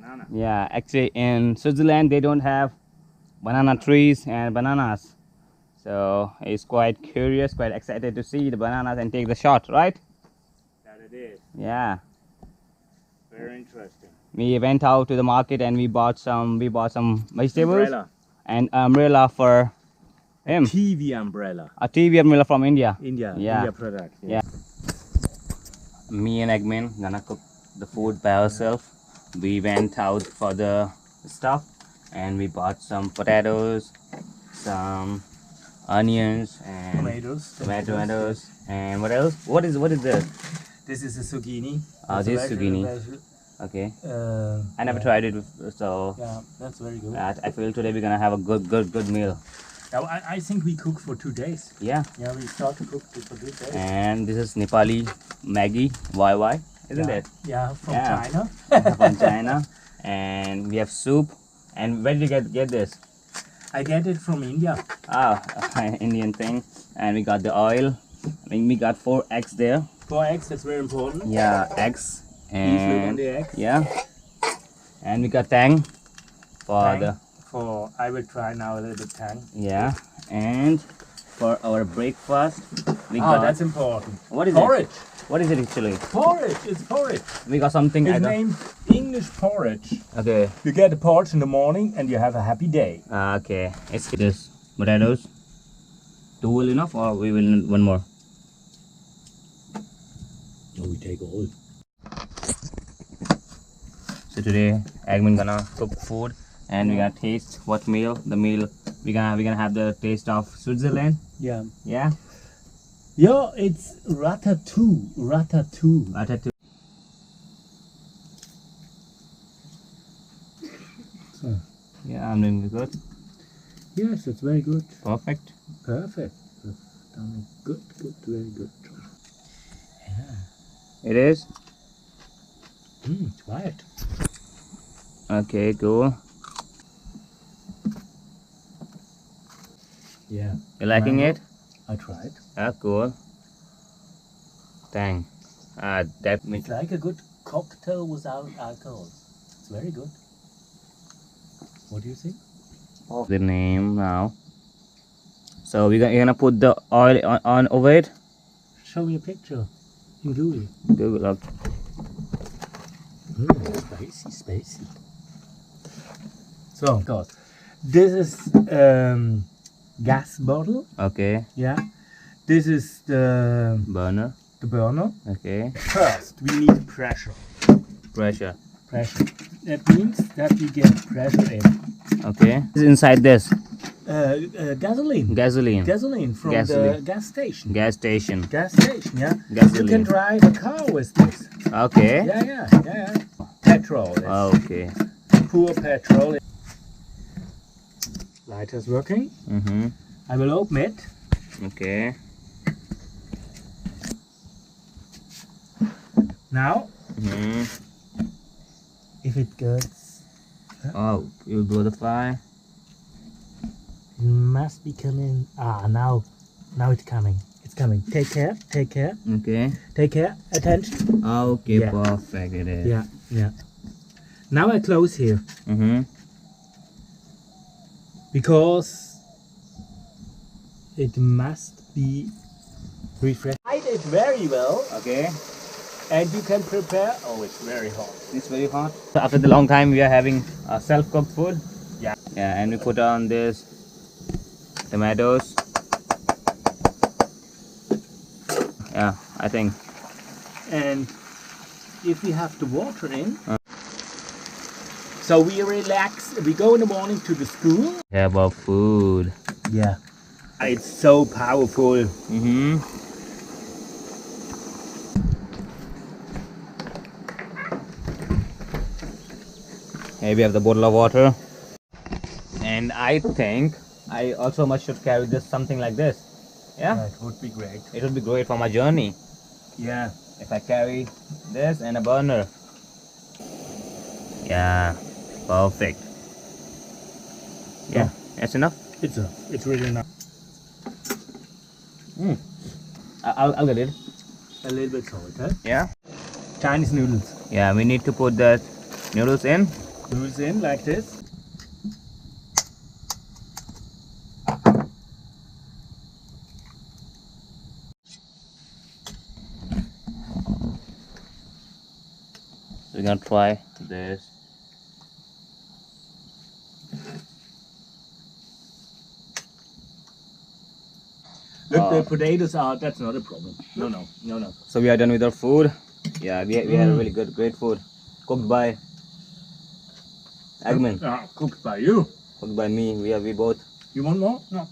banana. Yeah, actually in Switzerland they don't have banana trees and bananas. So he's quite curious, quite excited to see the bananas and take the shot, right? That it is. Yeah. Very interesting. We went out to the market and we bought some vegetables Umbrella. and umbrella for him. TV umbrella. A TV umbrella from India. India. Yeah. India product. Yeah. Me and Eggman gonna cook the food by ourselves. We went out for the stuff and we bought some potatoes, some onions and tomatoes and what else? What is this? This is a zucchini. This is zucchini. Okay. I never tried it, so yeah, that's very good. I feel today we're gonna have a good meal. Now, I think we cook for 2 days. Yeah. Yeah, we start to cook for 2 days. And this is Nepali Maggi YY, isn't it? Yeah, from China. From China. And we have soup. And where did you get this? I get it from India. Ah, Indian thing. And we got the oil. I mean, we got 4 eggs there. 4 eggs, that's very important. Yeah, eggs. Please look on And the eggs. yeah. And we got tang for Tang. I will try now a little bit tang. yeah. And for our breakfast, we got that's important. What is porridge. it? What is it actually? Porridge. It's porridge. We got something. It's named English porridge. Okay. You get the porridge in the morning and you have a happy day. Okay. It's this potatoes. 2 will enough, or we will need 1 more? No, we take all. So today, Eggman gonna cook food, and we're gonna taste what meal. The meal we're gonna have the taste of Switzerland. Yeah. Yeah. Yeah, it's ratatouille. Ratatouille. Ratatouille. So, Yeah, I'm doing good. yes, it's very good. Perfect. Perfect. Done a good, very good job. Yeah. It is. Try it. Okay, cool. Yeah. You liking Mango. it? I tried. Ah, cool. Tang. That means It's like a good cocktail without alcohol. It's very good. What do you think? the name now. So you're gonna put the oil on over it. Show me a picture in Google. Google up. Spicy. So, God, this is gas bottle. Okay. Yeah. This is the Burner. burner. Okay. First, we need pressure. Pressure. Pressure. That means that we get pressure in. Okay. This is inside this. Gasoline. Gasoline. Gasoline from Gasoline. the gas station. Gas station. Gas station, yeah. Gasoline. You can drive a car with this. Okay. Yeah. Petrol. Is Okay. Poor petrol. Lighter's working. Mm-hmm. I will open it. Okay. Now, Mm-hmm. if it goes, Oh, you blow the fire. it must be coming. Now it's coming. It's coming. Take care. Okay. Take care. Attention. Okay, Yeah. perfect it is. Yeah. Now I close here Mm-hmm. because it must be refreshed. I did very well, Okay. and you can prepare. Oh, it's very hot. It's very hot. So after the long time we are having self-cooked food. Yeah. Yeah, and we put on this tomatoes. Yeah, I think. And if we have the water in, so we relax. We go in the morning to the school. Yeah, about food. Yeah. It's so powerful. Mm-hmm. Here we have the bottle of water. And I think I also should carry this something like this. Yeah? That would be great. It would be great for my journey Yeah. if I carry this and a burner. Yeah, perfect. Yeah, that's enough. It's really nice. I'll get it. A little bit salt, huh? Yeah. Chinese noodles. Yeah, we need to put the noodles in. Goes in like this. We're gonna try this. If the potatoes are, that's not a problem. No. So we are done with our food. Yeah, we had a really great food. Cooked by Eggman. Cooked by you. Cooked by me. We both. You want more? No.